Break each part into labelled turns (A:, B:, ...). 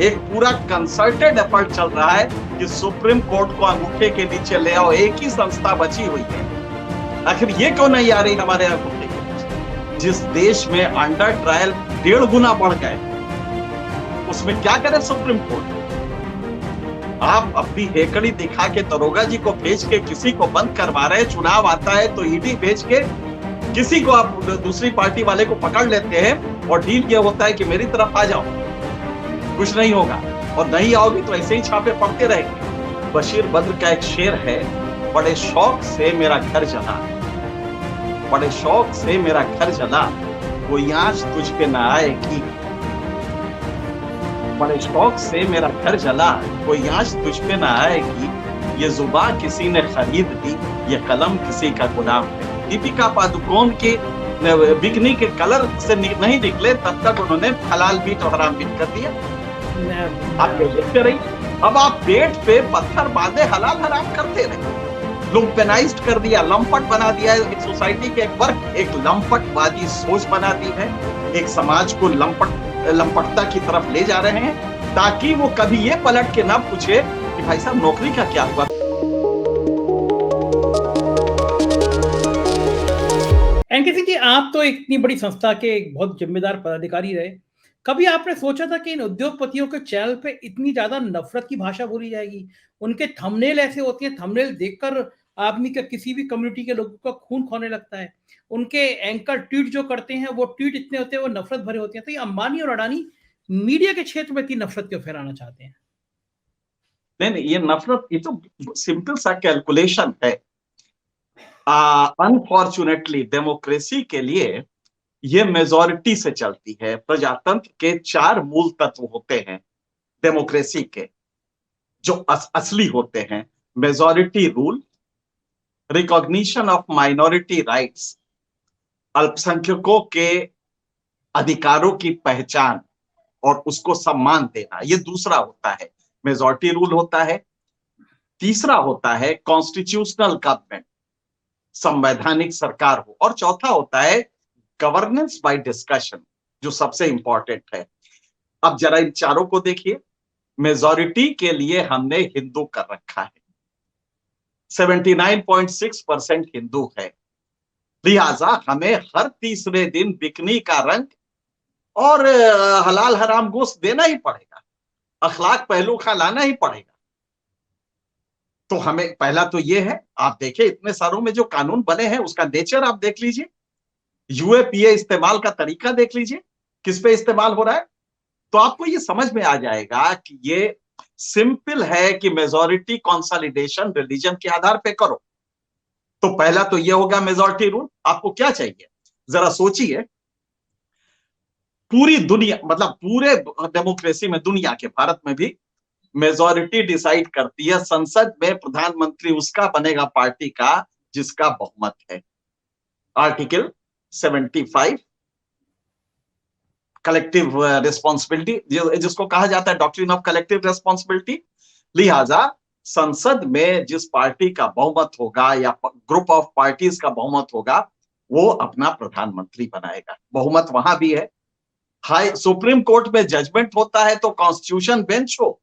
A: एक पूरा concerted effort चल रहा है कि सुप्रीम कोर्ट को अंगूठे के नीचे ले आओ। एक ही संस्था बची हुई है, आखिर ये क्यों नहीं आ रही हमारे अंगूठे के नीचे? जिस देश में अंडर ट्रायल 1.5 गुना बढ़ गए, उसमें क्या करे सुप्रीम कोर्ट? आप अपनी हेकड़ी दिखा के दरोगा जी को भेज के किसी को बंद करवा रहे हैं। चुनाव आता है तो ईडी भेज के किसी को आप दूसरी पार्टी वाले को पकड़ लेते हैं और डील ये होता है कि मेरी तरफ आ जाओ, कुछ नहीं होगा, और नहीं आओगी तो ऐसे ही छापे पड़ते रहेंगे। बशीर बद्र का एक शेर है, बड़े शौक से मेरा घर जला, बड़े शौक से मेरा घर जला, कोई आंच तुझ पे ना आएगी। बड़े शौक से मेरा घर जला, कोई आंच तुझ पे ना आएगी। ये जुबान किसी ने खरीद ली, ये कलम किसी का गुलाम है। दीपिका पादुकोण के बिकनी के कलर से नहीं निकले तब तक उन्होंने हलाल बीट और हराम बीट कर दिया। आप देखते रहिए, अब आप पेट पे पत्थर बांधे हलाल हराम करते रहे, लुम्पेनाइज्ड कर दिया, लंपट बना दिया। एक सोसाइटी के एक वर्ग एक लंपटवादी सोच बना दी है, एक समाज को लंपटता की तरफ ले जा रहे हैं, ताकि वो कभी ये पलट के ना पूछे कि भाई साहब नौकरी का क्या हुआ।
B: एनके सिंह जी, आप तो इतनी बड़ी संस्था के एक बहुत जिम्मेदार पदाधिकारी रहे, कभी आपने सोचा था कि इन उद्योगपतियों के चैनल पे इतनी ज्यादा नफरत की भाषा बोली जाएगी? उनके थंबनेल ऐसे होते हैं, थंबनेल देखकर आदमी का किसी भी कम्युनिटी के लोगों का खून खोने लगता है। उनके एंकर ट्वीट जो करते हैं वो ट्वीट इतने होते हैं, वो नफरत भरे होते हैं। तो ये अंबानी और अडानी मीडिया के क्षेत्र में इतनी नफरत क्यों फैलाना चाहते हैं?
A: नहीं, ये नफरत, ये तो सिंपल सा कैलकुलेशन है। अनफॉर्चुनेटली डेमोक्रेसी के लिए ये मेजॉरिटी से चलती है। प्रजातंत्र के 4 मूल तत्व होते हैं डेमोक्रेसी के, जो असली होते हैं। Majority rule, recognition of minority rights, अल्पसंख्यकों के अधिकारों की पहचान और उसको सम्मान देना, ये दूसरा होता है मेजॉरिटी रूल होता है। तीसरा होता है कॉन्स्टिट्यूशनल गवर्नमेंट, संवैधानिक सरकार हो। और चौथा होता है गवर्नेंस बाय डिस्कशन, जो सबसे इंपॉर्टेंट है। अब जरा इन चारों को देखिए। मेजॉरिटी के लिए हमने हिंदू कर रखा है, 79.6% हिंदू है, लिहाजा हमें हर तीसरे दिन बिकनी का रंग और हलाल हराम गोश्त देना ही पड़ेगा, अखलाक पहलू का लाना ही पड़ेगा। तो हमें पहला तो ये है, आप देखिए इतने सारों में जो कानून बने हैं उसका नेचर आप देख लीजिए, यूएपीए इस्तेमाल का तरीका देख लीजिए, किस पे इस्तेमाल हो रहा है, तो आपको ये समझ में आ जाएगा कि ये सिंपल है कि मेजॉरिटी कंसोलिडेशन रिलीजन के आधार पे करो। तो पहला तो ये होगा मेजॉरिटी रूल। आपको क्या चाहिए, जरा सोचिए। पूरी दुनिया, मतलब पूरे डेमोक्रेसी में, दुनिया के, भारत में भी मेजॉरिटी डिसाइड करती है। संसद में प्रधानमंत्री उसका बनेगा पार्टी का जिसका बहुमत है। आर्टिकल 75 कलेक्टिव रिस्पॉन्सिबिलिटी, जिसको कहा जाता है डॉक्ट्रिन ऑफ कलेक्टिव रिस्पॉन्सिबिलिटी। लिहाजा संसद में जिस पार्टी का बहुमत होगा या ग्रुप ऑफ पार्टीज का बहुमत होगा, वो अपना प्रधानमंत्री बनाएगा। बहुमत वहां भी है। हाई सुप्रीम कोर्ट में जजमेंट होता है तो कॉन्स्टिट्यूशन बेंच हो,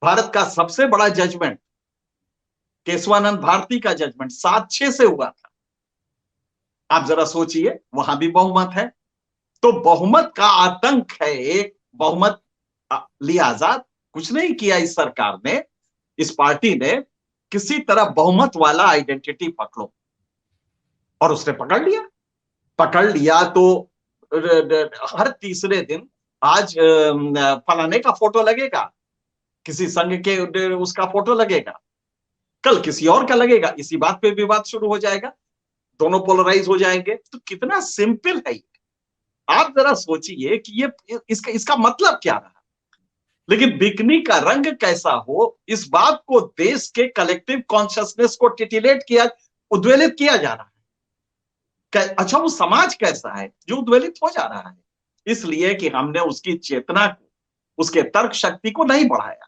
A: भारत का सबसे बड़ा जजमेंट केशवानंद भारती का जजमेंट 7-6 से हुआ था। आप जरा सोचिए, वहां भी बहुमत है। तो बहुमत का आतंक है एक बहुमत। लिहाजा कुछ नहीं किया इस सरकार ने, इस पार्टी ने, किसी तरह बहुमत वाला आइडेंटिटी पकड़ो, और उसने पकड़ लिया तो हर तीसरे दिन आज फलाने का फोटो लगेगा, किसी संघ के उसका फोटो लगेगा, कल किसी और का लगेगा, इसी बात पे विवाद शुरू हो जाएगा, दोनों पोलराइज हो जाएंगे। तो कितना सिंपल है ये, आप जरा सोचिए कि ये इसका मतलब क्या रहा। लेकिन बिकनी का रंग कैसा हो, इस बात को देश के कलेक्टिव कॉन्शियसनेस को टिटिलेट किया, उद्वेलित किया जा रहा है। अच्छा, वो समाज कैसा है जो उद्वेलित हो जा रहा है? इसलिए कि हमने उसकी चेतना को, उसके तर्क शक्ति को नहीं बढ़ाया।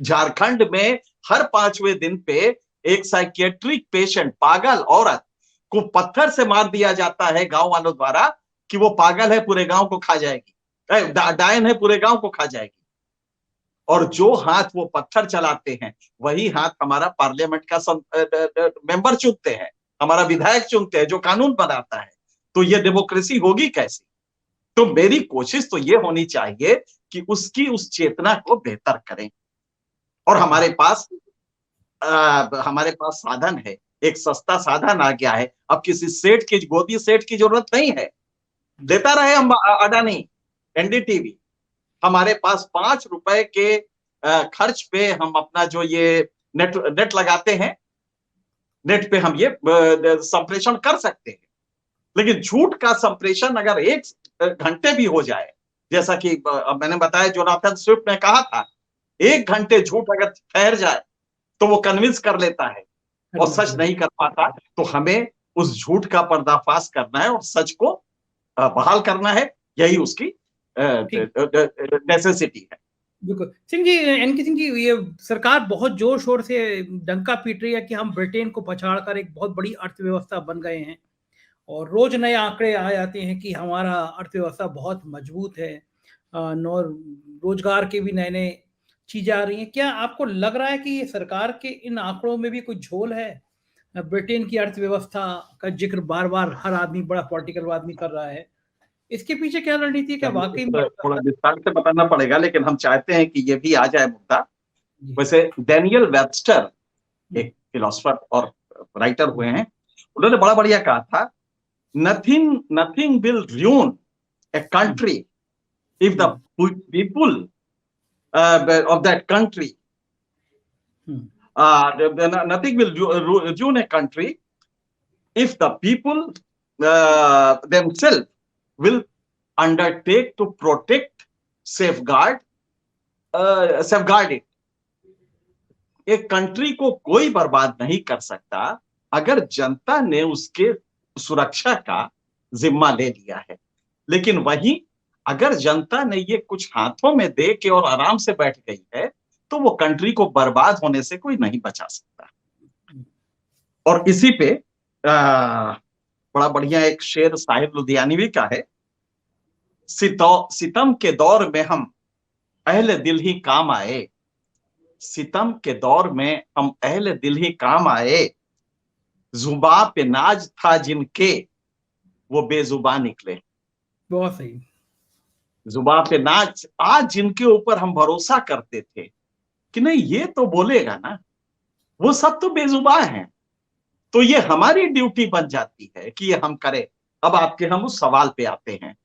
A: झारखंड में हर 5वें दिन पे एक साइकियाट्रिक पेशेंट, पागल औरत को पत्थर से मार दिया जाता है गांव वालों द्वारा कि वो पागल है, पूरे गांव को खा जाएगी। डायन है पूरे गांव को खा जाएगी। और जो हाथ वो पत्थर चलाते हैं वही हाथ हमारा पार्लियामेंट का मेंबर चुनते हैं, हमारा विधायक चुनते हैं जो कानून बनाता है। तो ये डेमोक्रेसी होगी कैसी? तो मेरी कोशिश तो ये होनी चाहिए कि उसकी उस चेतना को बेहतर करें। और हमारे पास साधन है, एक सस्ता साधन आ गया है। अब किसी सेठ की, गोदी सेठ की जरूरत नहीं है। देता रहे हम अडानी, एनडीटीवी, हमारे पास 5 रुपए के खर्च पे हम अपना जो ये नेट लगाते हैं, नेट पे हम ये संप्रेषण कर सकते हैं। लेकिन झूठ का संप्रेषण अगर 1 घंटे भी हो जाए, जैसा कि मैंने बताया जोनाथन स्विफ्ट ने कहा था, 1 घंटे झूठ अगर ठहर जाए तो वो कन्विंस कर लेता है और सच नहीं कर पाता। तो हमें उस झूठ का पर्दाफाश करना है और सच को बहाल करना है, यही उसकी नेसेसिटी है।
B: बिल्कुल सिंह जी, एनके सिंह जी, ये सरकार बहुत जोर शोर से डंका पीट रही है कि हम ब्रिटेन को पछाड़कर एक बहुत बड़ी अर्थव्यवस्था बन गए हैं, और रोज नए आंकड़े आ जाते हैं कि हमारा अर्थव्यवस्था बहुत मजबूत है, और रोजगार के भी नए नए चीजें आ रही हैं। क्या आपको लग रहा है कि ये सरकार के इन आंकड़ों में भी कुछ झोल है? ब्रिटेन की अर्थव्यवस्था का जिक्र बार बार हर आदमी, बड़ा पॉलिटिकल आदमी कर रहा है, इसके पीछे क्या रणनीति है? क्या वाकई में
A: थोड़ा विस्तार से बताना पड़ेगा, लेकिन हम चाहते हैं कि ये भी आ जाए मुद्दा। वैसे डैनियल वेबस्टर एक फिलोसफर और राइटर हुए हैं, उन्होंने बड़ा बढ़िया कहा था, nothing will ruin a country if the people of that country nothing will ruin a country if the people themselves will undertake to protect, safeguard it. एक कंट्री को कोई बर्बाद नहीं कर सकता अगर जनता ने उसके सुरक्षा का जिम्मा ले लिया है। लेकिन वहीं अगर जनता ने ये कुछ हाथों में दे के और आराम से बैठ गई है तो वो कंट्री को बर्बाद होने से कोई नहीं बचा सकता। और इसी पे बड़ा बढ़िया एक शेर साहिर लुधियानवी का है, सितम के दौर में हम अहले दिल ही काम आए, सितम के दौर में हम अहले दिल ही काम आए, जुबा पे नाज था जिनके वो बेजुबा निकले।
B: बहुत सही।
A: जुबा पे नाज, आज जिनके ऊपर हम भरोसा करते थे कि नहीं ये तो बोलेगा ना, वो सब तो बेजुबा हैं। तो ये हमारी ड्यूटी बन जाती है कि ये हम करें। अब आपके हम उस सवाल पे आते हैं,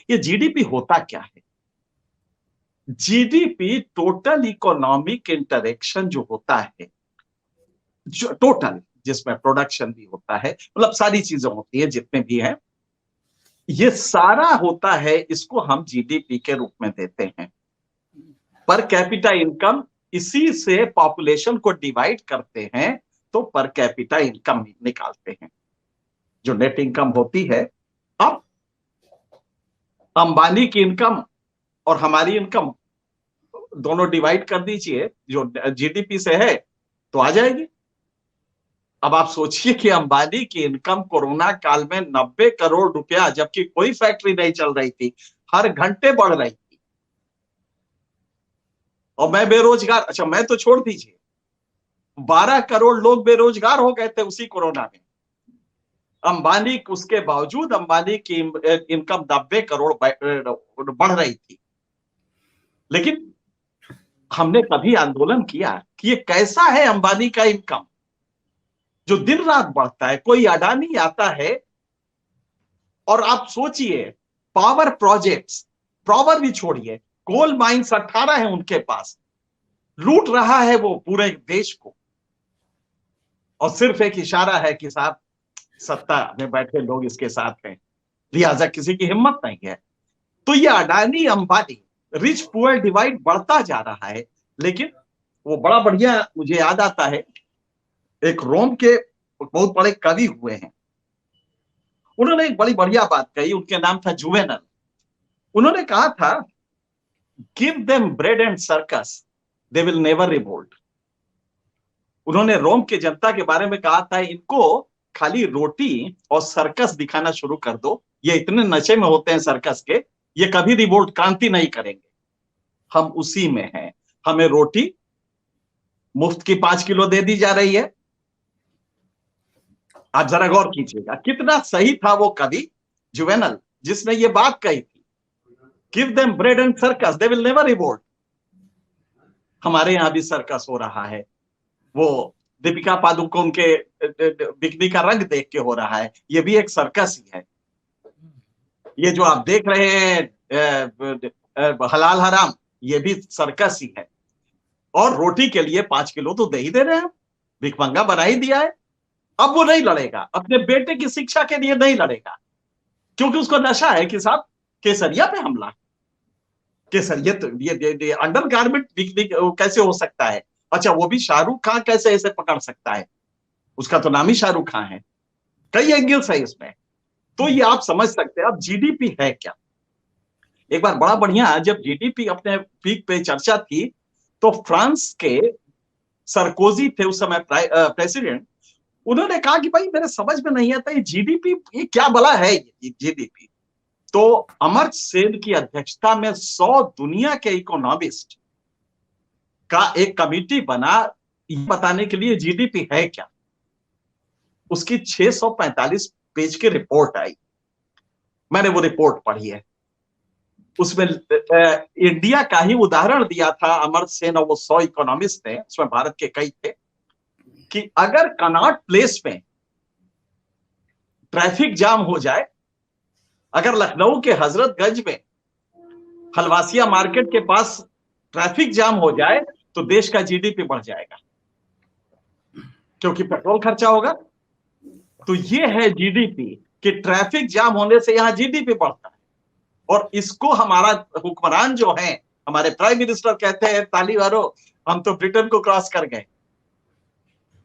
A: ये जीडीपी होता क्या है? जीडीपी टोटल इकोनॉमिक इंटरेक्शन जो होता है, जो टोटल, जिसमें प्रोडक्शन भी होता है, मतलब सारी चीजें होती है जितने भी हैं, ये सारा होता है, इसको हम जीडीपी के रूप में देते हैं। पर कैपिटा इनकम, इसी से पॉपुलेशन को डिवाइड करते हैं तो पर कैपिटा इनकम निकालते हैं, जो नेट इनकम होती है। अब अंबानी की इनकम और हमारी इनकम दोनों डिवाइड कर दीजिए, जो जीडीपी से है तो आ जाएगी। अब आप सोचिए कि अंबानी की इनकम कोरोना काल में 90 करोड़ रुपया, जबकि कोई फैक्ट्री नहीं चल रही थी, हर घंटे बढ़ रही थी। और मैं बेरोजगार, अच्छा मैं तो छोड़ दीजिए, 12 करोड़ लोग बेरोजगार हो गए थे उसी कोरोना में। अंबानी, उसके बावजूद अंबानी की इनकम 90 करोड़ बढ़ रही थी। लेकिन हमने कभी आंदोलन किया कि ये कैसा है अंबानी का इनकम जो दिन रात बढ़ता है? कोई अडानी आता है और आप सोचिए, पावर प्रोजेक्ट्स, पावर भी छोड़िए, कोल माइंस 18 है उनके पास, लूट रहा है वो पूरे देश को, और सिर्फ एक इशारा है कि साहब सत्ता में बैठे लोग इसके साथ हैं, लिहाजा किसी की हिम्मत नहीं है। तो ये Adani Ambani rich poor divide बढ़ता जा रहा है। लेकिन वो बड़ा बढ़िया, मुझे याद आता है, एक रोम के बहुत बड़े कवि हुए हैं, उन्होंने एक बड़ी बढ़िया बात कही, उनके नाम था जुवेनल। उन्होंने कहा था, give them bread and circus, they will never revolt. उन्होंने रोम के जनता के बारे में कहा था, इनको खाली रोटी और सर्कस दिखाना शुरू कर दो, ये इतने नशे में होते हैं सर्कस के, ये कभी रिवोल्ट क्रांति नहीं करेंगे, हम उसी में हैं। हमें रोटी मुफ्त की 5 किलो दे दी जा रही है। आप जरा गौर कीजिएगा, कितना सही था वो कवि जुवेनल जिसने ये बात कही थी, give them bread and circus they will never revolt. हमारे यहां भी सर्कस हो रहा है, वो दीपिका पादुकोण के बिकनी का रंग देख के हो रहा है, ये भी एक सर्कस ही है। ये जो आप देख रहे हैं हलाल हराम, ये भी सर्कस ही है। और रोटी के लिए 5 किलो तो दे ही दे रहे हैं, भिखमंगा बना ही दिया है। अब वो नहीं लड़ेगा, अपने बेटे की शिक्षा के लिए नहीं लड़ेगा, क्योंकि उसको नशा है कि साहब केसरिया पे हमला, केसरिया तो ये अंडर गारमेंट कैसे हो सकता है? अच्छा, वो भी शाहरुख खान कैसे ऐसे पकड़ सकता है? उसका तो नाम ही शाहरुख खान है। कई एंगल्स है इसमें, तो ये आप समझ सकते हैं। अब जीडीपी है क्या? एक बार बड़ा बढ़िया, जब जीडीपी अपने पीक पे चर्चा थी, तो फ्रांस के सरकोजी थे उस समय प्रेसिडेंट, उन्होंने कहा कि भाई मेरे समझ में नहीं आता ये जीडीपी, ये क्या भला है ये जीडीपी। तो अमर्त्य सेन की अध्यक्षता में 100 दुनिया के इकोनॉमिस्ट का एक कमिटी बना ये बताने के लिए जीडीपी है क्या। उसकी 645 पेज की रिपोर्ट आई, मैंने वो रिपोर्ट पढ़ी है। उसमें इंडिया का ही उदाहरण दिया था अमर्त्य सेन और वो 100 इकोनॉमिस्ट थे, उसमें भारत के कई थे, कि अगर कनॉट प्लेस में ट्रैफिक जाम हो जाए, अगर लखनऊ के हजरतगंज में हलवासिया मार्केट के पास ट्रैफिक जाम हो जाए, तो देश का जीडीपी बढ़ जाएगा, क्योंकि पेट्रोल खर्चा होगा। तो ये है जीडीपी, कि ट्रैफिक जाम होने से यहां जीडीपी बढ़ता है। और इसको हमारा हुक्मरान जो है, हमारे प्राइम मिनिस्टर कहते हैं ताली मारो, हम तो ब्रिटेन को क्रॉस कर गए।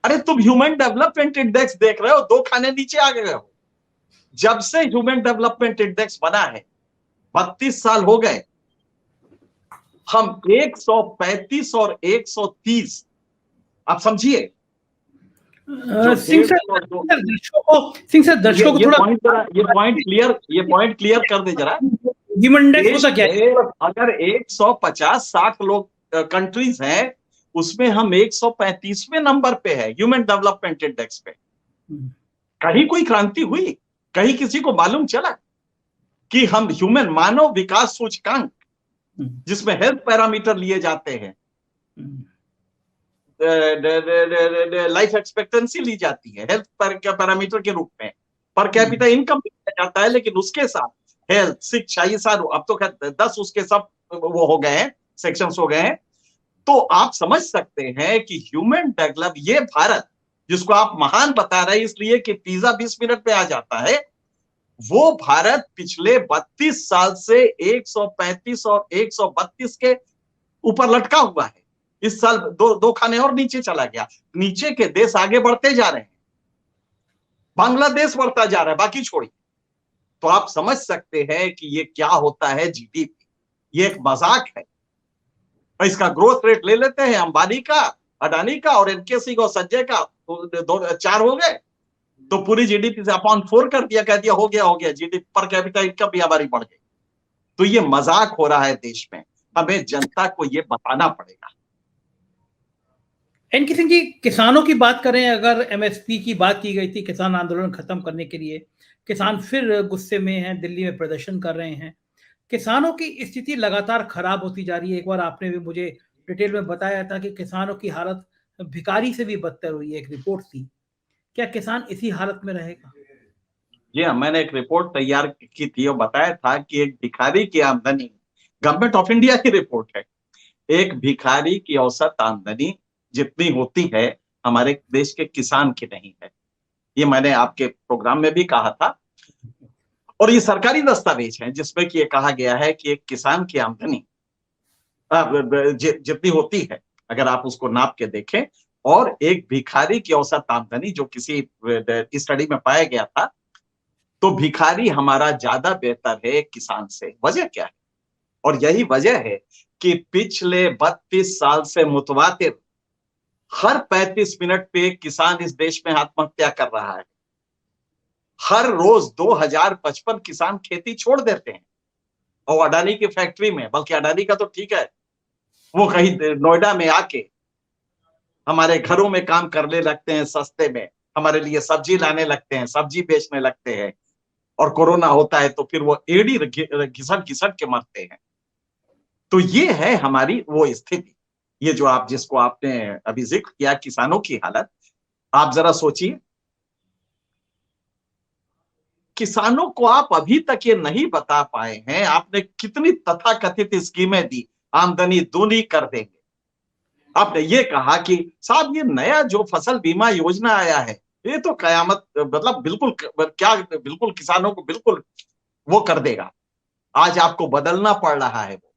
A: अरे तुम ह्यूमन डेवलपमेंट इंडेक्स देख रहे हो, 2 खाने नीचे आ गए हो। जब से ह्यूमन डेवलपमेंट इंडेक्स बना है, 32 साल हो गए, हम 135 और 130, आप समझिए।
B: सिंह सर दर्शकों को थोड़ा
A: ये पॉइंट क्लियर कर दे जरा।
B: ह्यूमन इंडेक्स होता क्या है?
A: अगर 150-60 लोग कंट्रीज हैं, उसमें हम 135वें नंबर पे है ह्यूमन डेवलपमेंट इंडेक्स पे। कहीं कोई क्रांति हुई? कहीं किसी को मालूम चला कि हम ह्यूमन मानव विकास सूचकांक, जिसमें हेल्थ पैरामीटर लिए जाते हैं, लाइफ एक्सपेक्टेंसी ली जाती है हेल्थ पैरामीटर के रूप में, पर कैपिटा इनकम लिया जाता है, लेकिन उसके साथ हेल्थ, शिक्षा, ये सारे, अब तो 10 उसके सब वो हो गए हैं, सेक्शंस हो गए हैं। तो आप समझ सकते हैं कि ह्यूमन डेवलप, ये भारत जिसको आप महान बता रहे हैं इसलिए कि पिज्जा 20 मिनट पे आ जाता है, वो भारत पिछले 32 साल से 135 और 132 के ऊपर लटका हुआ है। इस साल दो खाने और नीचे चला गया। नीचे के देश आगे बढ़ते जा रहे हैं, बांग्लादेश बढ़ता जा रहा है, बाकी छोड़िए। तो आप समझ सकते हैं कि ये क्या होता है जीडीपी, ये एक मजाक है। इसका ग्रोथ रेट ले लेते हैं अंबानी का, अडानी का और एनके सिंह और संजय का, तो 4 हो गए, तो पूरी जीडीपी से अपॉन 4 कर दिया, कह दिया हो गया जीडीपी पर कैपिटा इनकम भी हमारी बढ़ गई। तो ये मजाक हो रहा है देश में, हमें जनता को ये बताना पड़ेगा।
B: एनके सिंह जी, किसानों की बात करें, अगर एमएसपी की बात की गई थी किसान आंदोलन खत्म करने के लिए, किसान फिर गुस्से में हैं, दिल्ली में प्रदर्शन कर रहे हैं, किसानों की स्थिति लगातार खराब होती जा रही है। एक बार आपने भी मुझे डिटेल में बताया था कि किसानों की हालत भिखारी से भी बदतर हुई है, एक रिपोर्ट थी। क्या किसान इसी हालत में रहेगा?
A: जी हाँ, मैंने एक रिपोर्ट तैयार की थी और बताया था कि एक भिखारी की आमदनी, गवर्नमेंट ऑफ इंडिया की रिपोर्ट है, एक भिखारी की औसत आमदनी जितनी होती है हमारे देश के किसान की नहीं है। ये मैंने आपके प्रोग्राम में भी कहा था, और ये सरकारी दस्तावेज है जिसमें कि ये कहा गया है कि एक किसान की आमदनी जितनी होती है, अगर आप उसको नाप के देखें, और एक भिखारी की औसत आमदनी जो किसी स्टडी में पाया गया था, तो भिखारी हमारा ज्यादा बेहतर है किसान से। वजह क्या है? और यही वजह है कि पिछले 32 साल से मुतवातिर हर 35 मिनट पे किसान इस देश में आत्महत्या कर रहा है। हर रोज 2055 किसान खेती छोड़ देते हैं। और अडानी की फैक्ट्री में, बल्कि अडानी का तो ठीक है, वो कहीं नोएडा में आके हमारे घरों में काम करने लगते हैं सस्ते में, हमारे लिए सब्जी लाने लगते हैं, सब्जी बेचने लगते हैं, और कोरोना होता है तो फिर वो एड़ी घिसट घिसट के मरते हैं। तो ये है हमारी वो स्थिति। ये जो आप जिसको आपने अभी जिक्र किया किसानों की हालत, आप जरा सोचिए, किसानों को आप अभी तक ये नहीं बता पाए हैं आपने कितनी तथाकथित स्कीमें दी, आमदनी दूनी कर देंगे। आपने ये कहा कि साहब ये नया जो फसल बीमा योजना आया है, ये तो कयामत, मतलब बिल्कुल क्या, बिल्कुल किसानों को बिल्कुल वो कर देगा। आज आपको बदलना पड़ रहा है, वो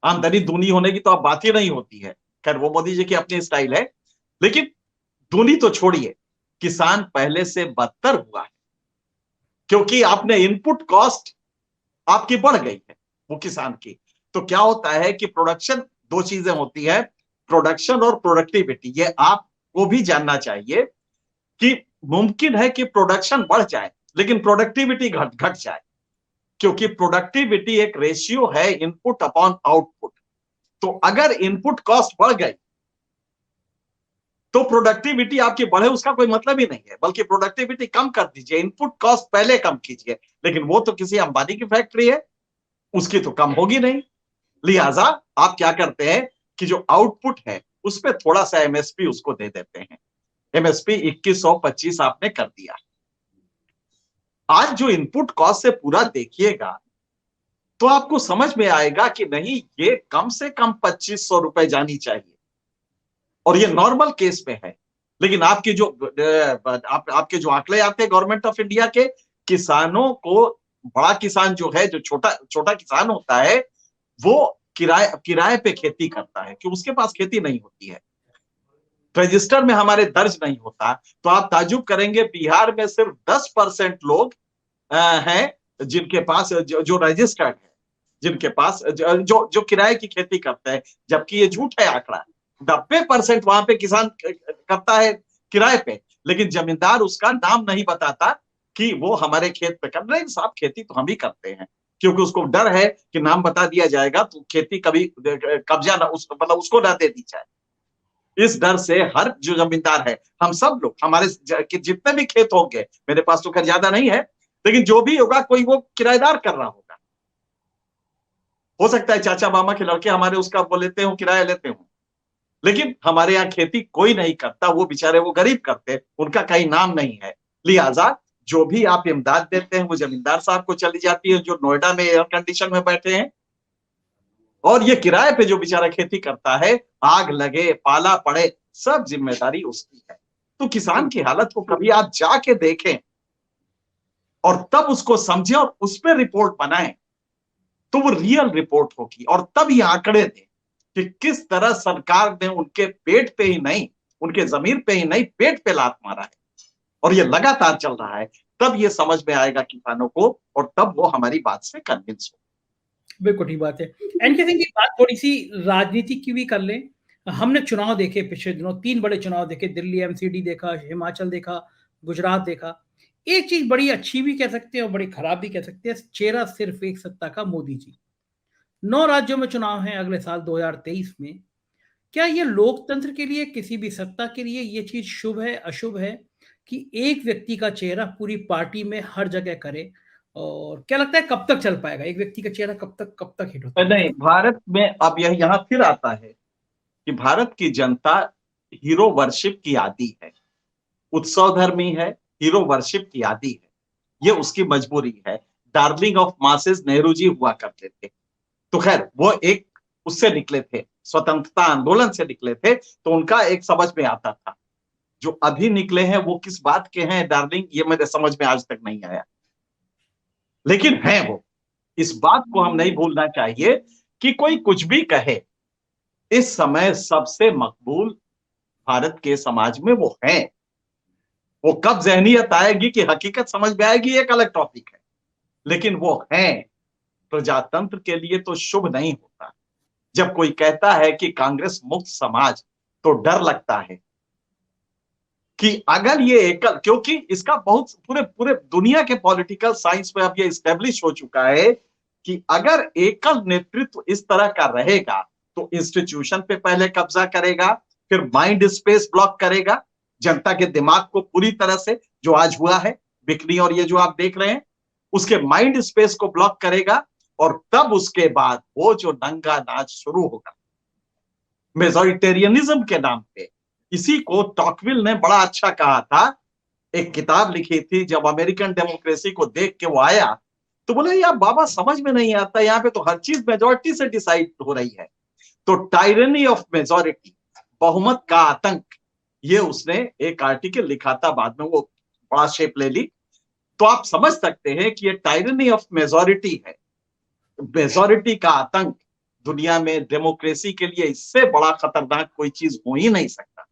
A: आमदनी दूनी होने की तो अब बात ही नहीं होती है। खैर वो मोदी जी की अपनी स्टाइल है, लेकिन दूनी तो छोड़िए, किसान पहले से बदतर हुआ है, क्योंकि आपने इनपुट कॉस्ट आपकी बढ़ गई है वो किसान की। तो क्या होता है कि प्रोडक्शन, दो चीजें होती है, प्रोडक्शन और प्रोडक्टिविटी। ये आपको भी जानना चाहिए कि मुमकिन है कि प्रोडक्शन बढ़ जाए लेकिन प्रोडक्टिविटी घट घट जाए, क्योंकि प्रोडक्टिविटी एक रेशियो है इनपुट अपॉन आउटपुट। तो अगर इनपुट कॉस्ट बढ़ गई तो प्रोडक्टिविटी आपकी बढ़े उसका कोई मतलब ही नहीं है, बल्कि प्रोडक्टिविटी कम कर दीजिए, इनपुट कॉस्ट पहले कम कीजिए। लेकिन वो तो किसी अंबानी की फैक्ट्री है, उसकी तो कम होगी नहीं। लिहाजा आप क्या करते हैं कि जो आउटपुट है उस पर थोड़ा सा एमएसपी उसको दे देते हैं। एमएसपी 2125 आपने कर दिया। आज जो इनपुट कॉस्ट से पूरा देखिएगा तो आपको समझ में आएगा कि नहीं, ये कम से कम 2500 रुपए जानी चाहिए, और ये नॉर्मल केस में है। लेकिन आपके जो आपके जो आंकड़े आते हैं गवर्नमेंट ऑफ इंडिया के, किसानों को, बड़ा किसान जो है, जो छोटा छोटा किसान होता है, वो किराए किराए पे खेती करता है, कि उसके पास खेती नहीं होती है, रजिस्टर में हमारे दर्ज नहीं होता। तो आप ताजुब करेंगे, बिहार में सिर्फ 10% लोग हैं जिनके पास जो रजिस्टर्ड है, जिनके पास जो जो किराए की खेती करते हैं, जबकि ये झूठ है आंकड़ा। 90% वहां पे किसान करता है किराए पे, लेकिन जमींदार उसका नाम नहीं बताता कि वो हमारे खेत पे कर रहे हैं। साहब खेती तो हम ही करते हैं, क्योंकि उसको डर है कि नाम बता दिया जाएगा तो खेती कभी कब्जा ना मतलब उसको ना दे दी जाए। इस डर से हर जो जमींदार है, हम सब लोग, हमारे जितने भी खेत होंगे, मेरे पास तो खैर ज्यादा नहीं है, लेकिन जो भी होगा कोई वो किराएदार कर रहा होगा। हो सकता है चाचा मामा के लड़के हमारे उसका वो लेते हो, किराया लेते हो, लेकिन हमारे यहाँ खेती कोई नहीं करता, वो बेचारे वो गरीब करते, उनका कहीं नाम नहीं है। लिहाजा जो भी आप इमदाद देते हैं वो जमींदार साहब को चली जाती है, जो नोएडा में एयर कंडीशन में बैठे हैं। और ये किराए पे जो बेचारा खेती करता है, आग लगे पाला पड़े, सब जिम्मेदारी उसकी है। तो किसान की हालत को कभी आप जाके देखें और तब उसको समझें और उस पर रिपोर्ट बनाएं, तो वो रियल रिपोर्ट होगी। और तब ये आंकड़े दें कि किस तरह सरकार ने उनके पेट पे ही नहीं, उनके जमीर पे ही नहीं, पेट पे लात मारा है, और ये लगातार चल रहा है। तब ये समझ में आएगा किसानों को, और तब वो हमारी बात से कन्विंस हो।
B: बिल्कुल ठीक बात है। एनके सिंह की बात थोड़ी सी राजनीति की भी कर लें। हमने चुनाव देखे पिछले दिनों, 3 बड़े चुनाव देखे, दिल्ली एमसीडी देखा, हिमाचल देखा, गुजरात देखा। एक चीज बड़ी अच्छी भी कह सकते हैं और बड़ी खराब भी कह सकते हैं, चेहरा सिर्फ एक सत्ता का, मोदी जी। 9 राज्यों में चुनाव हैं अगले साल 2023 में। क्या ये लोकतंत्र के लिए, किसी भी सत्ता के लिए ये चीज शुभ है, अशुभ है कि एक व्यक्ति का चेहरा पूरी पार्टी में हर जगह करे? और क्या लगता है कब तक चल पाएगा एक व्यक्ति का चेहरा, कब तक हिट होता
A: नहीं,
B: रहेगा?
A: भारत में अब यह यहाँ फिर आता है कि भारत की जनता हीरो वर्शिप की आदी है, उत्सव धर्मी है, हीरो वर्शिप की आदी है, ये उसकी मजबूरी है। Darling of masses Nehru ji हुआ करते थे। तो खैर वो एक उससे निकले थे, स्वतंत्रता आंदोलन से निकले थे, तो उनका एक समझ में आता था। जो अभी निकले हैं वो किस बात के हैं डार्लिंग, ये मेरे समझ में आज तक नहीं आया, लेकिन हैं वो। इस बात को हम नहीं भूलना चाहिए कि कोई कुछ भी कहे, इस समय सबसे मकबूल भारत के समाज में वो हैं। वो कब जहनियत आएगी कि हकीकत समझ में आएगी, एक अलग टॉपिक है, लेकिन वो हैं। प्रजातंत्र के लिए तो शुभ नहीं होता जब कोई कहता है कि कांग्रेस मुक्त समाज, तो डर लगता है कि अगर ये एकल, क्योंकि इसका बहुत पूरे पूरे दुनिया के पॉलिटिकल साइंस में अब ये स्टेब्लिश हो चुका है कि अगर एकल नेतृत्व इस तरह का रहेगा तो इंस्टीट्यूशन पे पहले कब्जा करेगा, फिर माइंड स्पेस ब्लॉक करेगा, जनता के दिमाग को पूरी तरह से, जो आज हुआ है बिकनी और ये जो आप देख रहे हैं, उसके माइंड स्पेस को ब्लॉक करेगा, और तब उसके बाद वो जो नंगा नाच शुरू होगा मेजोरिटेरियनिज्म के नाम पे। इसी को टॉकविल ने बड़ा अच्छा कहा था, एक किताब लिखी थी, जब अमेरिकन डेमोक्रेसी को देख के वो आया तो बोले यार बाबा समझ में नहीं आता, यहाँ पे तो हर चीज मेजोरिटी से डिसाइड हो रही है। तो टायरनी ऑफ मेजोरिटी, बहुमत का आतंक, ये उसने एक आर्टिकल लिखा था, बाद में वो बड़ा शेप ले ली। तो आप समझ सकते हैं कि ये टायरनी ऑफ मेजोरिटी है, मेजोरिटी का आतंक। दुनिया में डेमोक्रेसी के लिए इससे बड़ा खतरनाक कोई चीज हो ही नहीं सकता।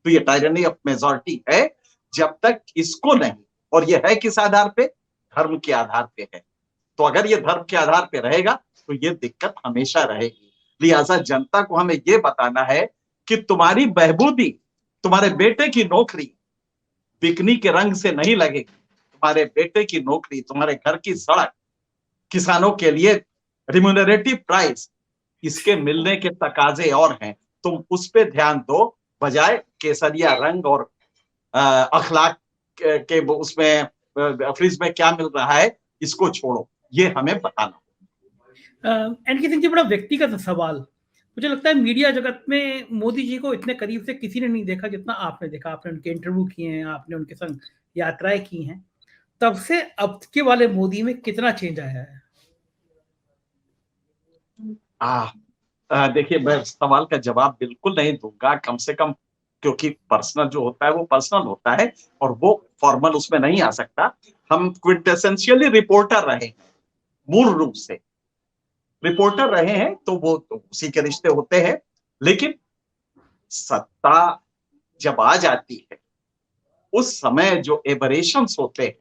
A: तो ये टायरनी ऑफ मेजोरिटी है, जब तक इसको नहीं, और ये है किस आधार पे? धर्म के आधार पे है। तो अगर ये धर्म के आधार पे रहेगा तो ये दिक्कत हमेशा रहेगी। लिहाजा जनता को हमें ये बताना है कि तुम्हारी बहबूदी, तुम्हारे बेटे की नौकरी बिकनी के रंग से नहीं लगेगी। तुम्हारे बेटे की नौकरी, तुम्हारे घर की सड़क, किसानों के लिए रिम्यूनरेटिव प्राइस, इसके मिलने के तकाजे और हैं। तुम उस पे ध्यान दो, बजाय केसरिया रंग और अखलाक के उसमें फ्रिज में क्या मिल रहा है इसको छोड़ो, ये हमें बताना।
B: एनके सिंह जी, बड़ा व्यक्तिगत सवाल, मुझे लगता है मीडिया जगत में मोदी जी को इतने करीब से किसी ने नहीं देखा जितना आपने देखा। आपने उनके इंटरव्यू किए हैं, आपने उनके संग यात्राएं की हैं, तब से अब के वाले मोदी में कितना चेंज आया है?
A: देखिए, मैं सवाल का जवाब बिल्कुल नहीं दूंगा, कम से कम, क्योंकि पर्सनल जो होता है वो पर्सनल होता है और वो फॉर्मल उसमें नहीं आ सकता। हम क्विंटेसेंशियली रिपोर्टर रहे, मूल रूप से रिपोर्टर रहे हैं, तो वो तो उसी के रिश्ते होते हैं। लेकिन सत्ता जब आ जाती है, उस समय जो एबरेशंस होते हैं,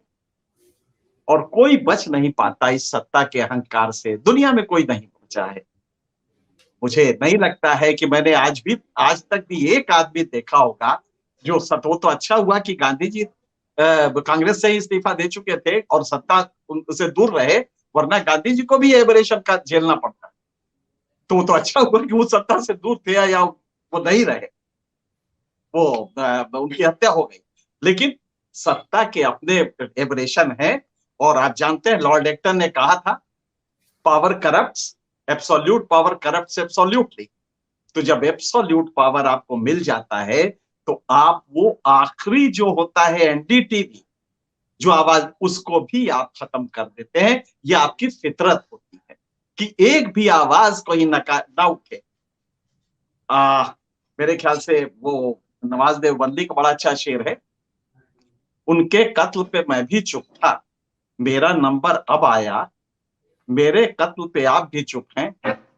A: और कोई बच नहीं पाता इस सत्ता के अहंकार से, दुनिया में कोई नहीं बचा है। मुझे नहीं लगता है कि मैंने आज तक भी एक आदमी देखा होगा जो वो तो अच्छा हुआ कि गांधी जी कांग्रेस से ही इस्तीफा दे चुके थे और सत्ता उनसे दूर रहे, वरना गांधी जी को भी एबरेशन का झेलना पड़ता। तो अच्छा हुआ कि वो सत्ता से दूर थे या वो नहीं रहे, वो उनकी हत्या हो गई। लेकिन सत्ता के अपने एबरेशन है, और आप जानते हैं लॉर्ड एक्टन ने कहा था, power corrupts, absolute power corrupts absolutely. तो जब एब्सोल्यूट पावर आपको मिल जाता है तो आप वो आखिरी जो होता है एनडीटीवी जो आवाज, उसको भी आप खत्म कर देते हैं। ये आपकी फितरत होती है कि एक भी आवाज कोई ना उठे। मेरे ख्याल से वो नवाज देवबंदी का बड़ा अच्छा शेर है, उनके कत्ल पे मैं भी चुप था, मेरा नंबर अब आया, मेरे कत्ल पे आप भी चुप हैं,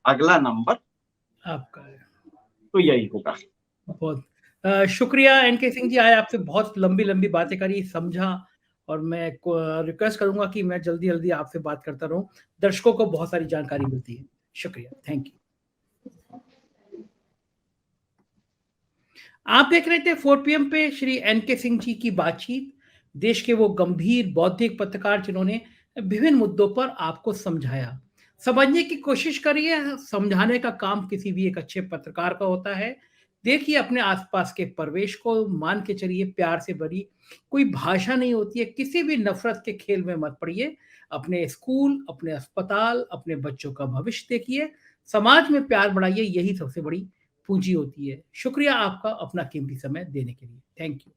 A: अगला नंबर
B: आपका है।
A: तो यही होगा।
B: बहुत शुक्रिया एनके सिंह जी, आए आपसे बहुत लंबी लंबी बातें करी, समझा, और मैं रिक्वेस्ट करूंगा कि मैं जल्दी जल्दी आपसे बात करता रहूं, दर्शकों को बहुत सारी जानकारी मिलती है। शुक्रिया, थैंक यू। आप देख रहे थे 4 PM पे श्री एनके सिंह जी की बातचीत, देश के वो गंभीर बौद्धिक पत्रकार जिन्होंने विभिन्न मुद्दों पर आपको समझाया, समझने की कोशिश करिए। समझाने का काम किसी भी एक अच्छे पत्रकार का होता है। देखिए अपने आसपास के परिवेश को, मान के चलिए प्यार से भरी कोई भाषा नहीं होती है, किसी भी नफरत के खेल में मत पड़िए। अपने स्कूल, अपने अस्पताल, अपने बच्चों का भविष्य देखिए, समाज में प्यार बढ़ाइए, यही सबसे बड़ी पूंजी होती है। शुक्रिया आपका अपना कीमती समय देने के लिए। Thank you.